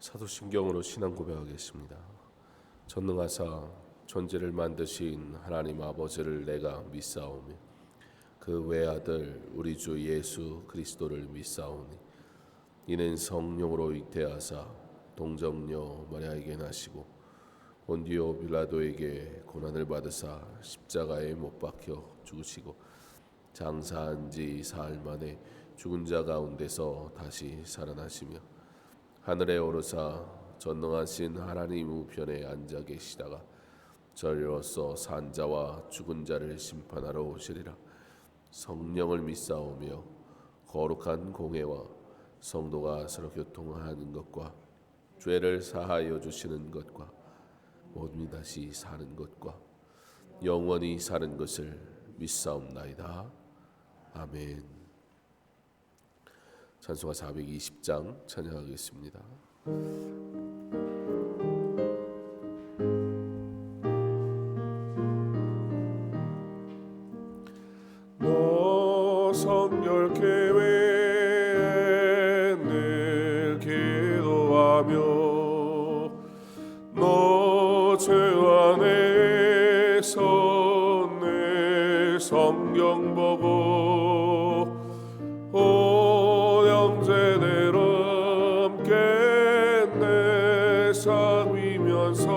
사도신경으로 신앙 고백하겠습니다. 전능하사 존재를 만드신 하나님 아버지를 내가 믿사오며 그 외아들 우리 주 예수 그리스도를 믿사오니 이는 성령으로 잉태하사 동정녀 마리아에게 나시고 본디오 빌라도에게 고난을 받으사 십자가에 못 박혀 죽으시고 장사한 지 사흘 만에 죽은 자 가운데서 다시 살아나시며 하늘에 오르사 전능하신 하나님 우편에 앉아 계시다가 저리로서 산 자와 죽은 자를 심판하러 오시리라. 성령을 믿사오며 거룩한 공회와 성도가 서로 교통하는 것과 죄를 사하여 주시는 것과 몸이 다시 사는 것과 영원히 사는 것을 믿사옵나이다. 아멘. 찬송가 420장 찬양하겠습니다. 너 성결케 늘 기도하며 너 죄 안에서 늘 성경 보고 형제대로 함께 내 살면서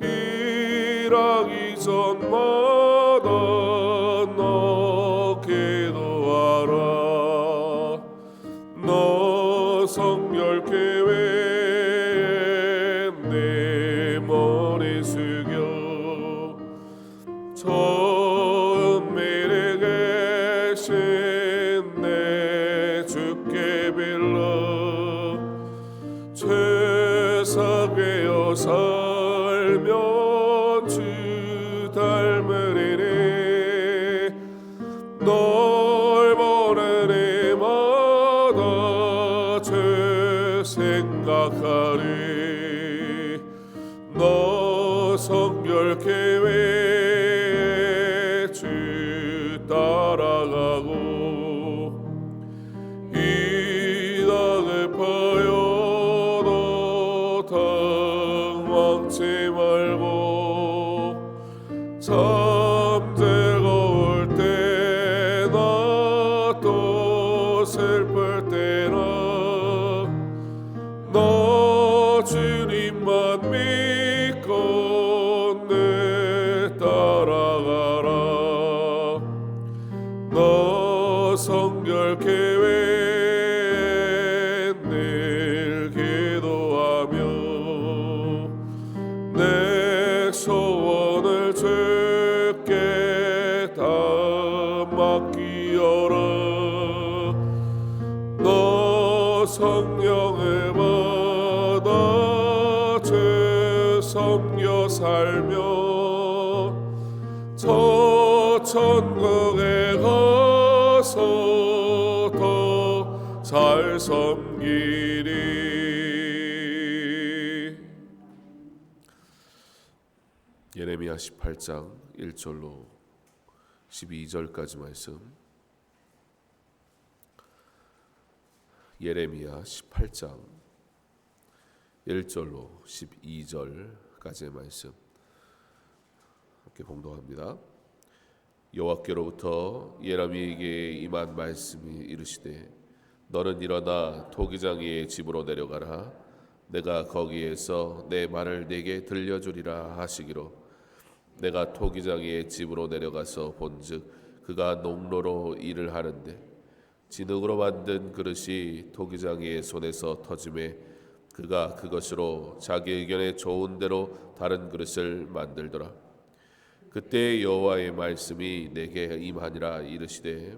일하기 전마다 너 기도하라. 너 성결케 내 머리 숙여 저 은밀히 계신 주께 빌러 죄사하여 살면 주 닮으리니 널 보는 이마다 죄 생각하리. 너 성결케 주 따라가고 이닥을 파여도 막지 말고 참 즐거울 때나 또 슬플 때나 너 주님만 믿고 내 따라가라. 너 성결 계획 늘 기도하며 내 소원을 주께 다 맡기어라. 너 성령을 받아 주 섬겨 살며 저 천국에 가서 더 잘 섬기리. 예레미야 18장 1절로 12절까지 말씀. 예레미야 18장 1절로 12절까지의 말씀 함께 봉독합니다. 여호와께로부터 예레미야에게 임한 말씀이 이르시되 너는 일어나 토기장이의 집으로 내려가라. 내가 거기에서 내 말을 네게 들려주리라 하시기로 내가 토기장이의 집으로 내려가서 본즉 그가 농로로 일을 하는데 진흙으로 만든 그릇이 토기장이의 손에서 터짐에 그가 그것으로 자기 의견에 좋은 대로 다른 그릇을 만들더라. 그때 여호와의 말씀이 내게 임하니라. 이르시되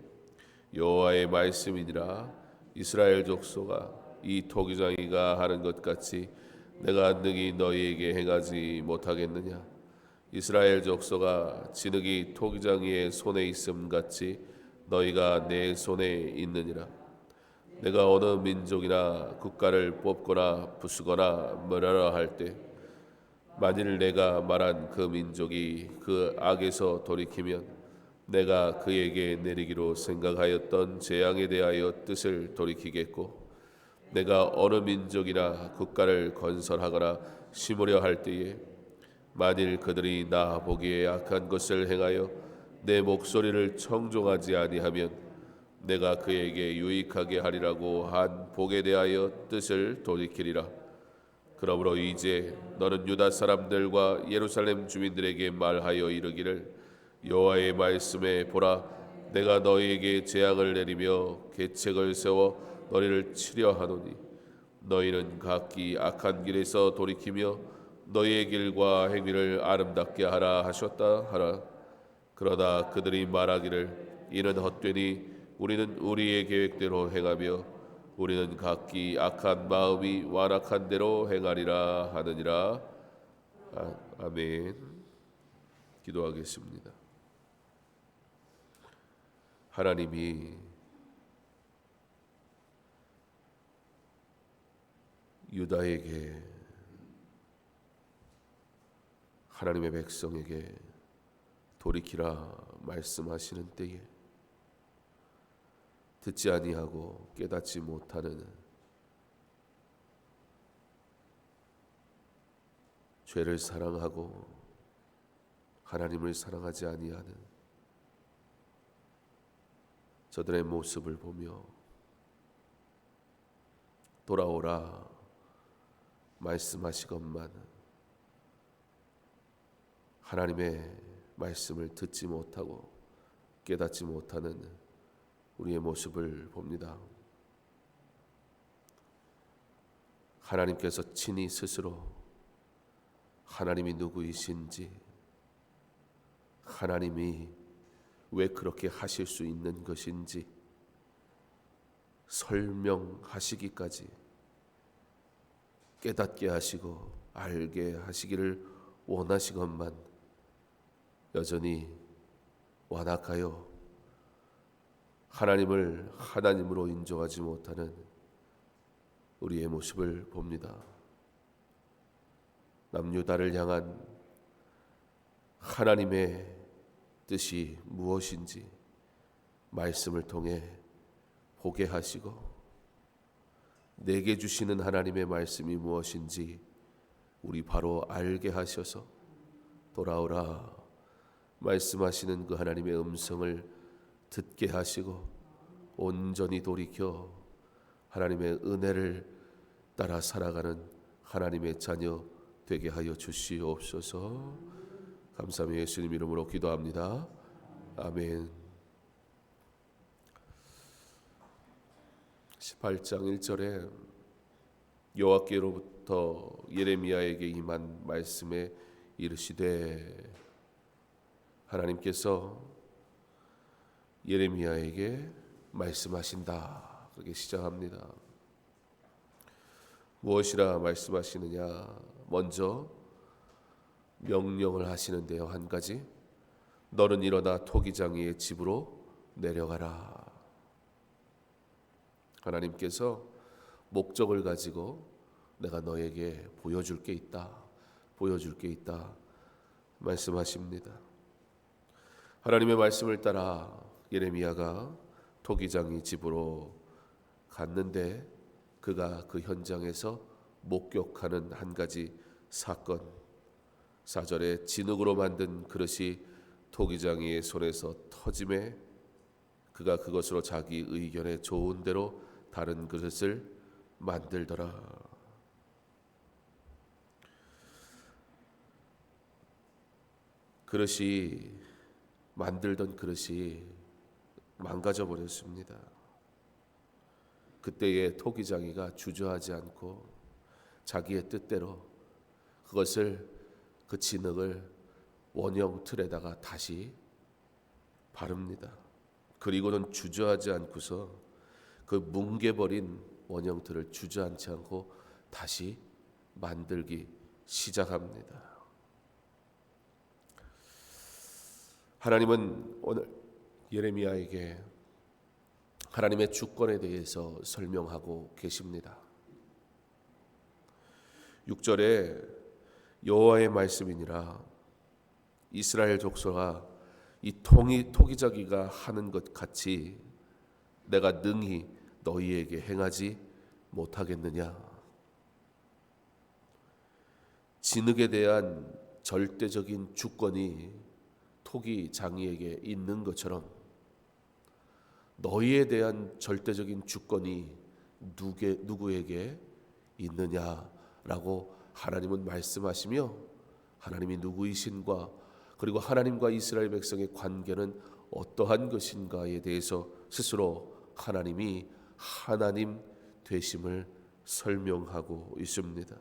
여호와의 말씀이니라. 이스라엘 족속아 이 토기장이가 하는 것 같이 내가 능히 너희에게 행하지 못하겠느냐. 이스라엘 족속아 진흙이 토기장이의 손에 있음 같이 너희가 내 손에 있느니라. 내가 어느 민족이나 국가를 뽑거나 부수거나 멸하라 할 때 만일 내가 말한 그 민족이 그 악에서 돌이키면 내가 그에게 내리기로 생각하였던 재앙에 대하여 뜻을 돌이키겠고 내가 어느 민족이나 국가를 건설하거나 심으려 할 때에 만일 그들이 나 보기에 악한 것을 행하여 내 목소리를 청종하지 아니하면 내가 그에게 유익하게 하리라고 한 복에 대하여 뜻을 돌이키리라. 그러므로 이제 너는 유다 사람들과 예루살렘 주민들에게 말하여 이르기를 여호와의 말씀에 보라 내가 너희에게 재앙을 내리며 계책을 세워 너희를 치려 하노니 너희는 각기 악한 길에서 돌이키며 너희의 길과 행위를 아름답게 하라 하셨다 하라. 그러다 그들이 말하기를 이는 헛되니 우리는 우리의 계획대로 행하며 우리는 각기 악한 마음이 완악한 대로 행하리라 하느니라. 아멘. 기도하겠습니다. 하나님이 유다에게 하나님의 백성에게 돌이키라 말씀하시는 때에 듣지 아니하고 깨닫지 못하는 죄를 사랑하고 하나님을 사랑하지 아니하는 저들의 모습을 보며 돌아오라 말씀하시건만 하나님의 말씀을 듣지 못하고 깨닫지 못하는 우리의 모습을 봅니다. 하나님께서 친히 스스로 하나님이 누구이신지, 하나님이 왜 그렇게 하실 수 있는 것인지 설명하시기까지 깨닫게 하시고 알게 하시기를 원하시건만 여전히 완악하여 하나님을 하나님으로 인정하지 못하는 우리의 모습을 봅니다. 남유다를 향한 하나님의 뜻이 무엇인지 말씀을 통해 보게 하시고 내게 주시는 하나님의 말씀이 무엇인지 우리 바로 알게 하셔서 돌아오라 말씀하시는 그 하나님의 음성을 듣게 하시고 온전히 돌이켜 하나님의 은혜를 따라 살아가는 하나님의 자녀 되게 하여 주시옵소서. 감사하며 예수님 이름으로 기도합니다. 아멘. 18장 1절에 여호와께로부터 예레미야에게 임한 말씀에 이르시되, 하나님께서 예레미야에게 말씀하신다, 그렇게 시작합니다. 무엇이라 말씀하시느냐? 먼저 명령을 하시는데요. 한 가지, 너는 일어나 토기장이의 집으로 내려가라. 하나님께서 목적을 가지고 내가 너에게 보여줄 게 있다 말씀하십니다. 하나님의 말씀을 따라 예레미야가 토기장이 집으로 갔는데 그가 그 현장에서 목격하는 한 가지 사건, 4절에 진흙으로 만든 그릇이 토기장이의 손에서 터짐에 그가 그것으로 자기 의견에 좋은 대로 다른 그릇을 만들더라. 만들던 그릇이 망가져 버렸습니다. 그때의 토기장이가 주저하지 않고 자기의 뜻대로 그 진흙을 원형 틀에다가 다시 바릅니다. 그리고는 주저하지 않고서 그 뭉개버린 원형 틀을 주저앉지 않고 다시 만들기 시작합니다. 하나님은 오늘 예레미야에게 하나님의 주권에 대해서 설명하고 계십니다. 6절에 여호와의 말씀이니라, 이스라엘 족속아, 이 토기자기가 하는 것 같이 내가 능히 너희에게 행하지 못하겠느냐. 진흙에 대한 절대적인 주권이 토기장이에게 있는 것처럼 너희에 대한 절대적인 주권이 누구에게 있느냐라고 하나님은 말씀하시며, 하나님이 누구이신가, 그리고 하나님과 이스라엘 백성의 관계는 어떠한 것인가에 대해서 스스로 하나님이 하나님 되심을 설명하고 있습니다.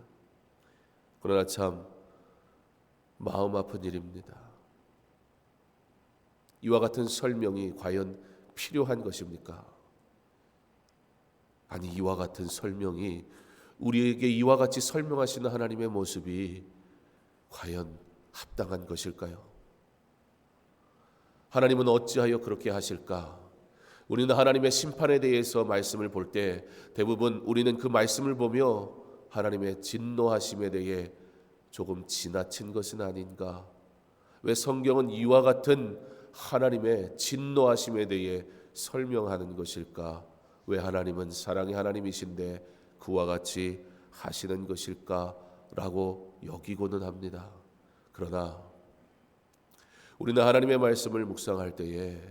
그러나 참 마음 아픈 일입니다. 이와 같은 설명이 과연 필요한 것입니까? 아니, 이와 같은 설명이, 우리에게 이와 같이 설명하시는 하나님의 모습이 과연 합당한 것일까요? 하나님은 어찌하여 그렇게 하실까? 우리는 하나님의 심판에 대해서 말씀을 볼 때 대부분 우리는 그 말씀을 보며 하나님의 진노하심에 대해 조금 지나친 것은 아닌가? 왜 성경은 이와 같은 하나님의 진노하심에 대해 설명하는 것일까? 왜 하나님은 사랑의 하나님이신데 그와 같이 하시는 것일까? 라고 여기고는 합니다. 그러나 우리는 하나님의 말씀을 묵상할 때에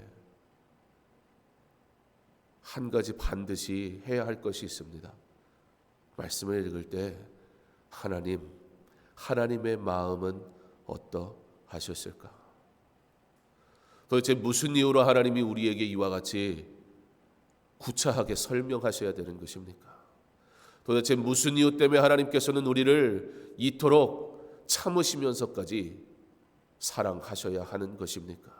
한 가지 반드시 해야 할 것이 있습니다. 말씀을 읽을 때 하나님의 마음은 어떠하셨을까? 도대체 무슨 이유로 하나님이 우리에게 이와 같이 구차하게 설명하셔야 되는 것입니까? 도대체 무슨 이유 때문에 하나님께서는 우리를 이토록 참으시면서까지 사랑하셔야 하는 것입니까?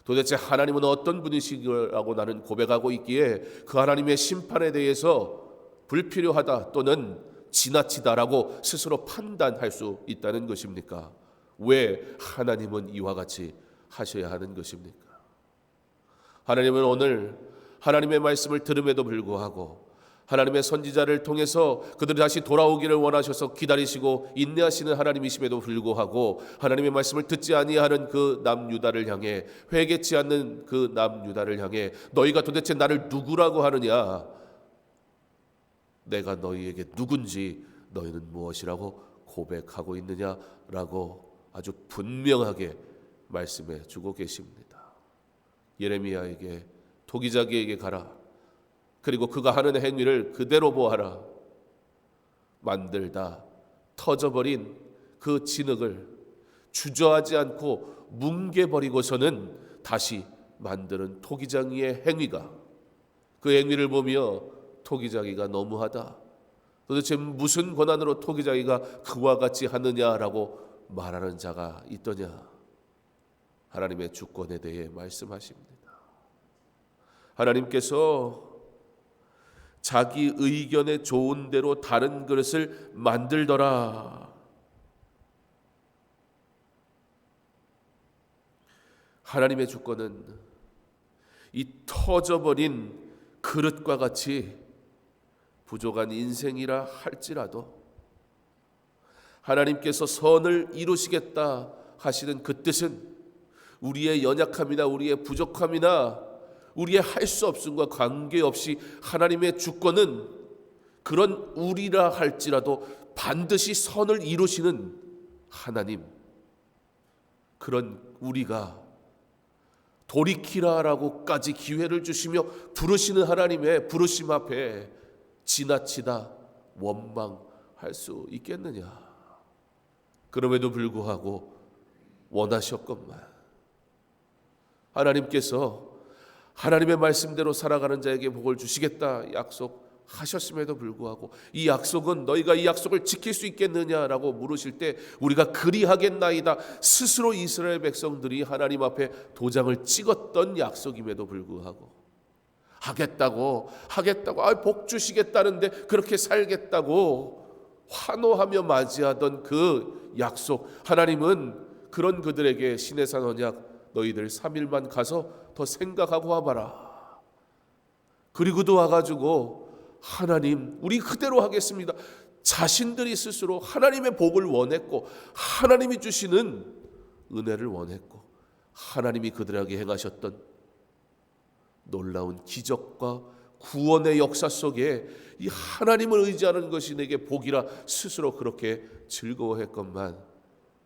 도대체 하나님은 어떤 분이시라고 나는 고백하고 있기에 그 하나님의 심판에 대해서 불필요하다 또는 지나치다라고 스스로 판단할 수 있다는 것입니까? 왜 하나님은 이와 같이 하셔야 하는 것입니까? 하나님은 오늘 하나님의 말씀을 들음에도 불구하고 하나님의 선지자를 통해서 그들이 다시 돌아오기를 원하셔서 기다리시고 인내하시는 하나님이심에도 불구하고 하나님의 말씀을 듣지 아니하는 그 남유다를 향해, 회개치 않는 그 남유다를 향해 너희가 도대체 나를 누구라고 하느냐, 내가 너희에게 누군지 너희는 무엇이라고 고백하고 있느냐라고 아주 분명하게 말씀해 주고 계십니다. 예레미야에게 토기자기에게 가라. 그리고 그가 하는 행위를 그대로 보아라. 만들다 터져버린 그 진흙을 주저하지 않고 뭉개버리고서는 다시 만드는 토기장이의 행위가, 그 행위를 보며 토기장이가 너무하다, 도대체 무슨 권한으로 토기장이가 그와 같이 하느냐라고 말하는 자가 있더냐. 하나님의 주권에 대해 말씀하십니다. 하나님께서 자기 의견에 좋은 대로 다른 그릇을 만들더라. 하나님의 주권은 이 터져버린 그릇과 같이 부족한 인생이라 할지라도 하나님께서 선을 이루시겠다 하시는 그 뜻은 우리의 연약함이나 우리의 부족함이나 우리의 할 수 없음과 관계없이 하나님의 주권은 그런 우리라 할지라도 반드시 선을 이루시는 하나님, 그런 우리가 돌이키라라고까지 기회를 주시며 부르시는 하나님의 부르심 앞에 지나치다 원망할 수 있겠느냐. 그럼에도 불구하고 원하셨건만 하나님께서 하나님의 말씀대로 살아가는 자에게 복을 주시겠다 약속하셨음에도 불구하고 이 약속은 너희가 이 약속을 지킬 수 있겠느냐라고 물으실 때 우리가 그리하겠나이다, 스스로 이스라엘 백성들이 하나님 앞에 도장을 찍었던 약속임에도 불구하고 하겠다고 복 주시겠다는데 그렇게 살겠다고 환호하며 맞이하던 그 약속, 하나님은 그런 그들에게 시내산 언약 너희들 3일만 가서 더 생각하고 와봐라. 그리고도 와가지고 하나님 우리 그대로 하겠습니다. 자신들이 스스로 하나님의 복을 원했고 하나님이 주시는 은혜를 원했고 하나님이 그들에게 행하셨던 놀라운 기적과 구원의 역사 속에 이 하나님을 의지하는 것이 내게 복이라 스스로 그렇게 즐거워했건만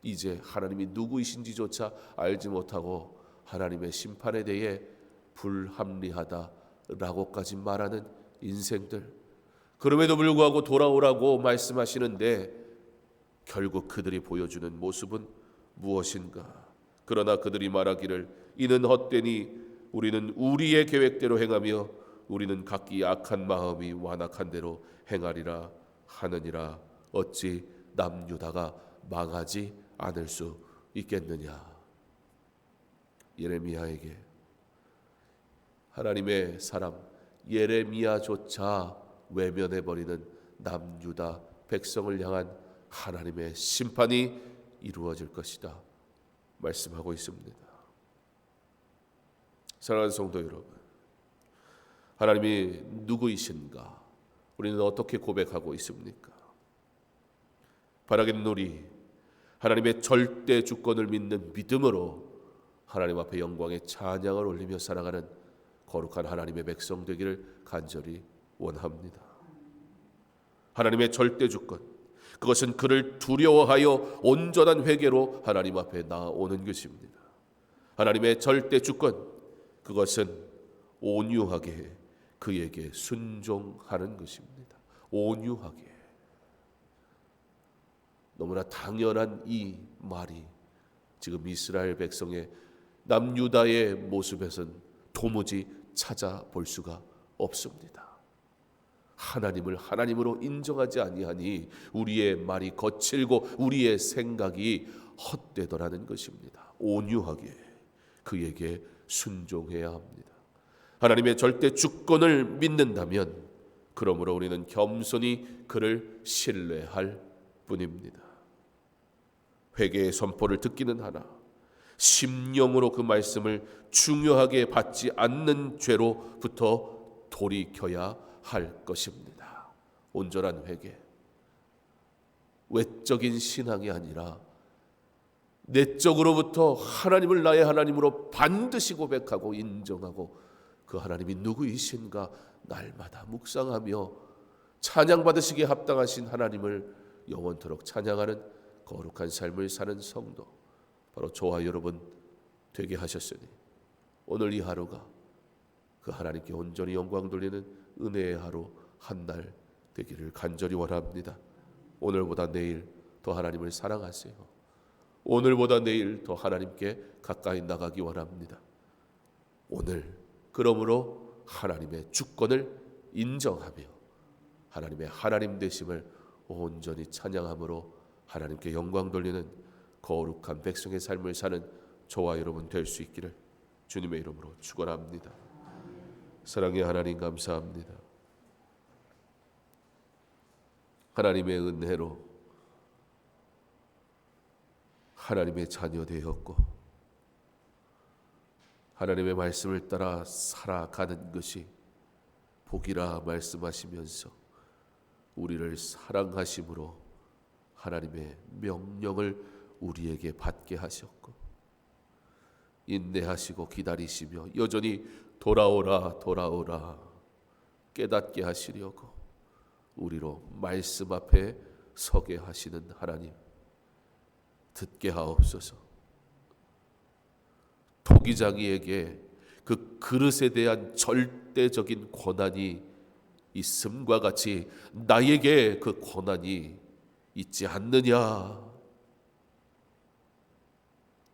이제 하나님이 누구이신지조차 알지 못하고 하나님의 심판에 대해 불합리하다라고까지 말하는 인생들, 그럼에도 불구하고 돌아오라고 말씀하시는데 결국 그들이 보여주는 모습은 무엇인가? 그러나 그들이 말하기를 이는 헛되니 우리는 우리의 계획대로 행하며 우리는 각기 악한 마음이 완악한 대로 행하리라 하느니라. 어찌 남유다가 망하지 않을 수 있겠느냐. 예레미야에게 하나님의 사람 예레미야조차 외면해버리는 남유다 백성을 향한 하나님의 심판이 이루어질 것이다 말씀하고 있습니다. 사랑하는 성도 여러분, 하나님이 누구이신가? 우리는 어떻게 고백하고 있습니까? 바라기는 우리 하나님의 절대 주권을 믿는 믿음으로 하나님 앞에 영광의 찬양을 올리며 살아가는 거룩한 하나님의 백성 되기를 간절히 원합니다. 하나님의 절대 주권, 그것은 그를 두려워하여 온전한 회개로 하나님 앞에 나아오는 것입니다. 하나님의 절대 주권, 그것은 온유하게 그에게 순종하는 것입니다. 온유하게. 너무나 당연한 이 말이 지금 이스라엘 백성의 남유다의 모습에선 도무지 찾아볼 수가 없습니다. 하나님을 하나님으로 인정하지 아니하니 우리의 말이 거칠고 우리의 생각이 헛되더라는 것입니다. 온유하게 그에게 순종해야 합니다. 하나님의 절대 주권을 믿는다면 그러므로 우리는 겸손히 그를 신뢰할 뿐입니다. 회개의 선포를 듣기는 하나 심령으로 그 말씀을 중요하게 받지 않는 죄로부터 돌이켜야 할 것입니다. 온전한 회개, 외적인 신앙이 아니라 내적으로부터 하나님을 나의 하나님으로 반드시 고백하고 인정하고 그 하나님이 누구이신가 날마다 묵상하며 찬양받으시기에 합당하신 하나님을 영원토록 찬양하는 거룩한 삶을 사는 성도, 바로 저와 여러분 되게 하셨으니 오늘 이 하루가 그 하나님께 온전히 영광 돌리는 은혜의 하루 한 날 되기를 간절히 원합니다. 오늘보다 내일 더 하나님을 사랑하세요. 오늘보다 내일 더 하나님께 가까이 나가기 원합니다. 오늘 그러므로 하나님의 주권을 인정하며 하나님의 하나님 되심을 온전히 찬양함으로 하나님께 영광 돌리는 거룩한 백성의 삶을 사는 저와 여러분 될 수 있기를 주님의 이름으로 축원합니다. 사랑의 하나님 감사합니다. 하나님의 은혜로 하나님의 자녀 되었고 하나님의 말씀을 따라 살아가는 것이 복이라 말씀하시면서 우리를 사랑하심으로 하나님의 명령을 우리에게 받게 하셨고 인내하시고 기다리시며 여전히 돌아오라 돌아오라 깨닫게 하시려고 우리로 말씀 앞에 서게 하시는 하나님, 듣게 하옵소서. 토기장이에게 그 그릇에 대한 절대적인 권한이 있음과 같이 나에게 그 권한이 있지 않느냐.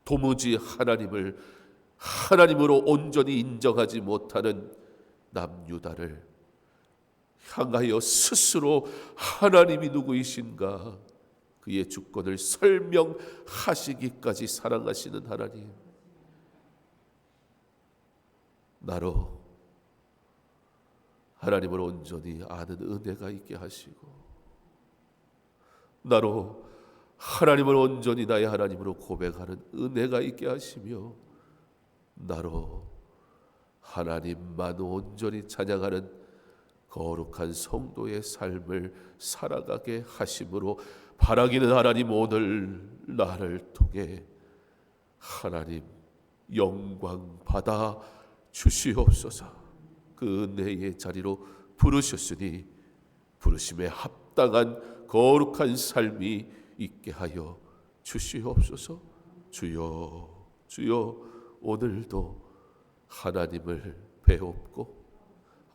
도무지 하나님을 하나님으로 온전히 인정하지 못하는 남유다를 향하여 스스로 하나님이 누구이신가 그의 주권을 설명하시기까지 사랑하시는 하나님, 나로 하나님을 온전히 아는 은혜가 있게 하시고 나로 하나님을 온전히 나의 하나님으로 고백하는 은혜가 있게 하시며 나로 하나님만 온전히 찬양하는 거룩한 성도의 삶을 살아가게 하심으로 바라기는 하나님, 오늘 나를 통해 하나님 영광 받아 주시옵소서. 그 은혜의 자리로 부르셨으니 부르심에 합당한 거룩한 삶이 있게 하여 주시옵소서. 주여 주여, 오늘도 하나님을 배웁고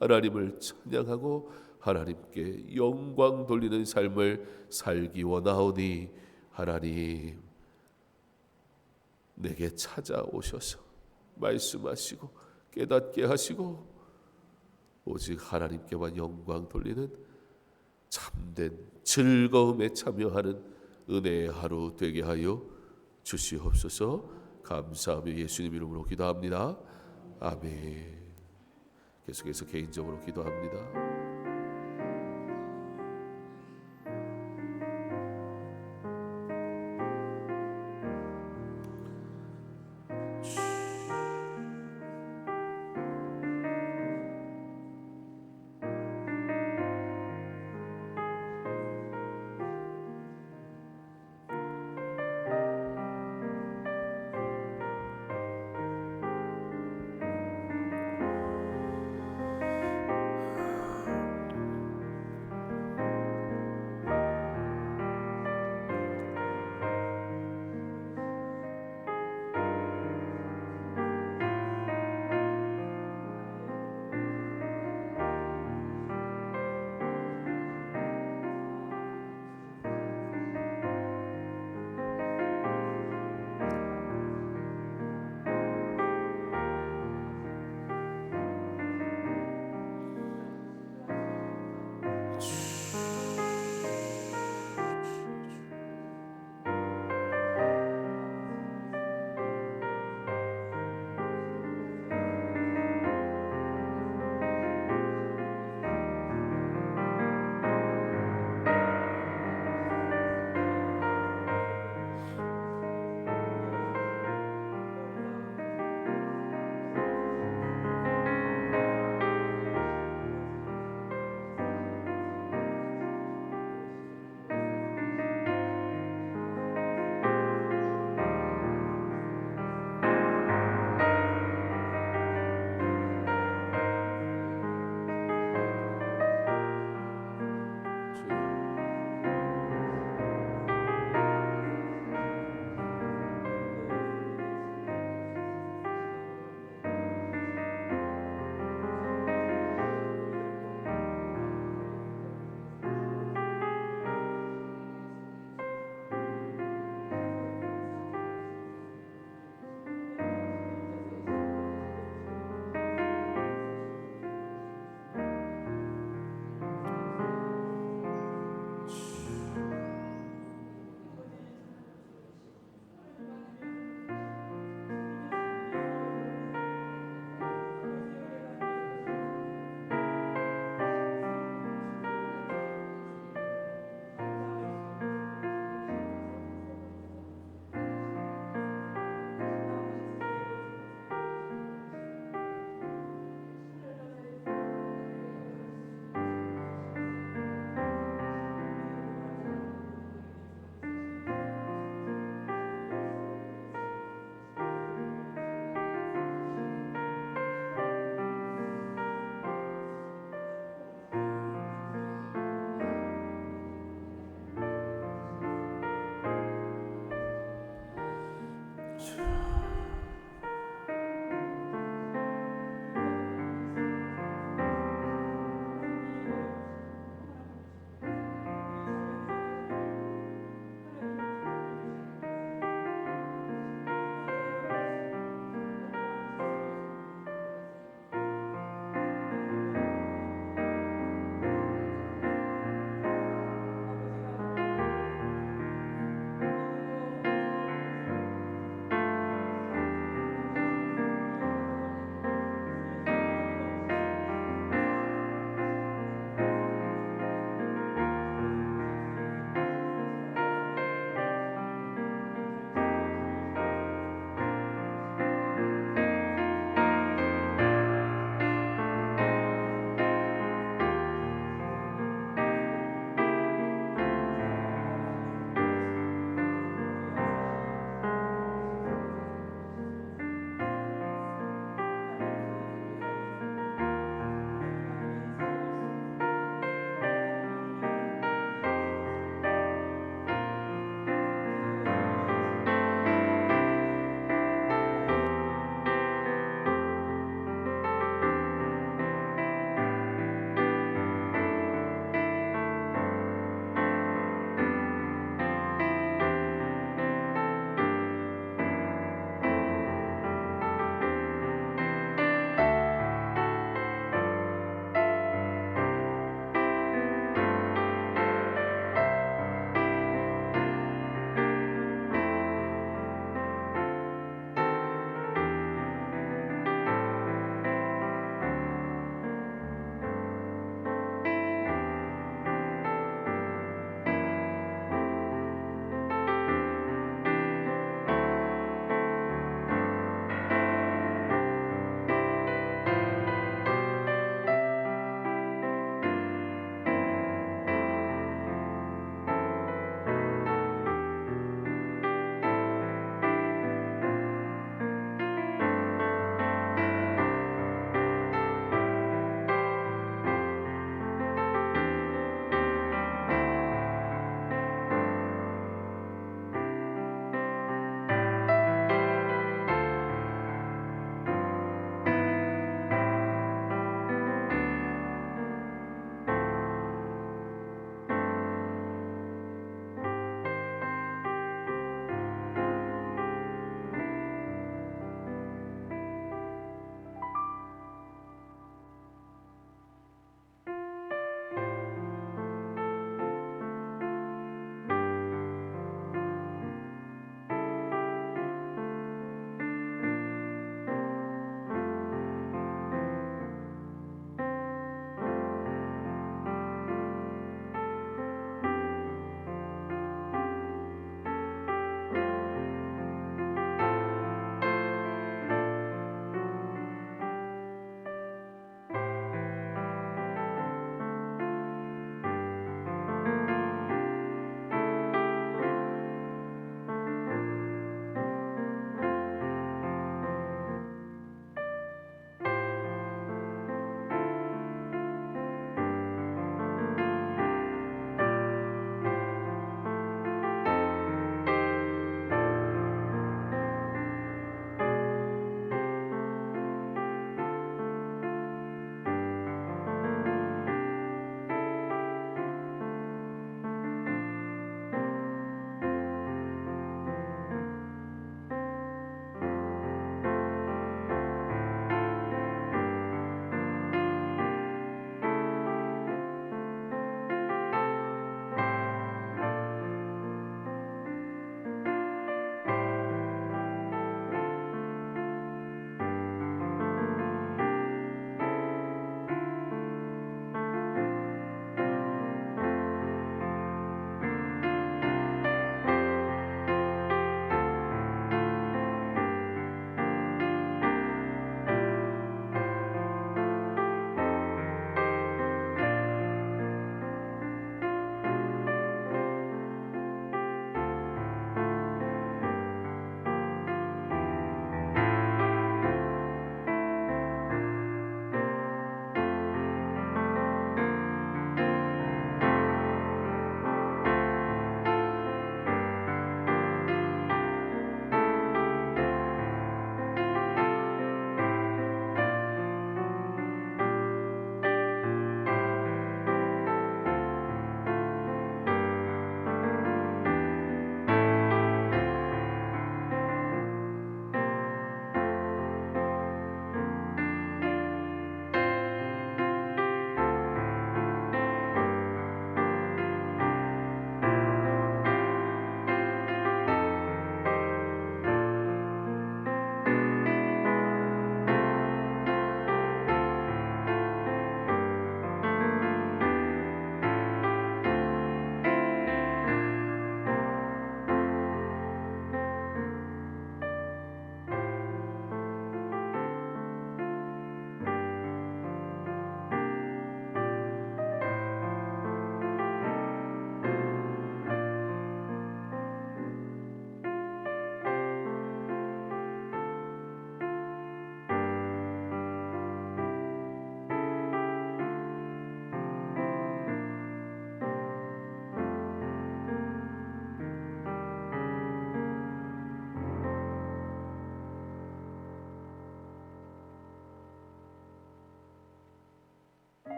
하나님을 찬양하고 하나님께 영광 돌리는 삶을 살기 원하오니 하나님 내게 찾아오셔서 말씀하시고 깨닫게 하시고 오직 하나님께만 영광 돌리는 참된 즐거움에 참여하는 은혜의 하루 되게 하여 주시옵소서. 감사하며 예수님 이름으로 기도합니다. 아멘. 계속해서 개인적으로 기도합니다.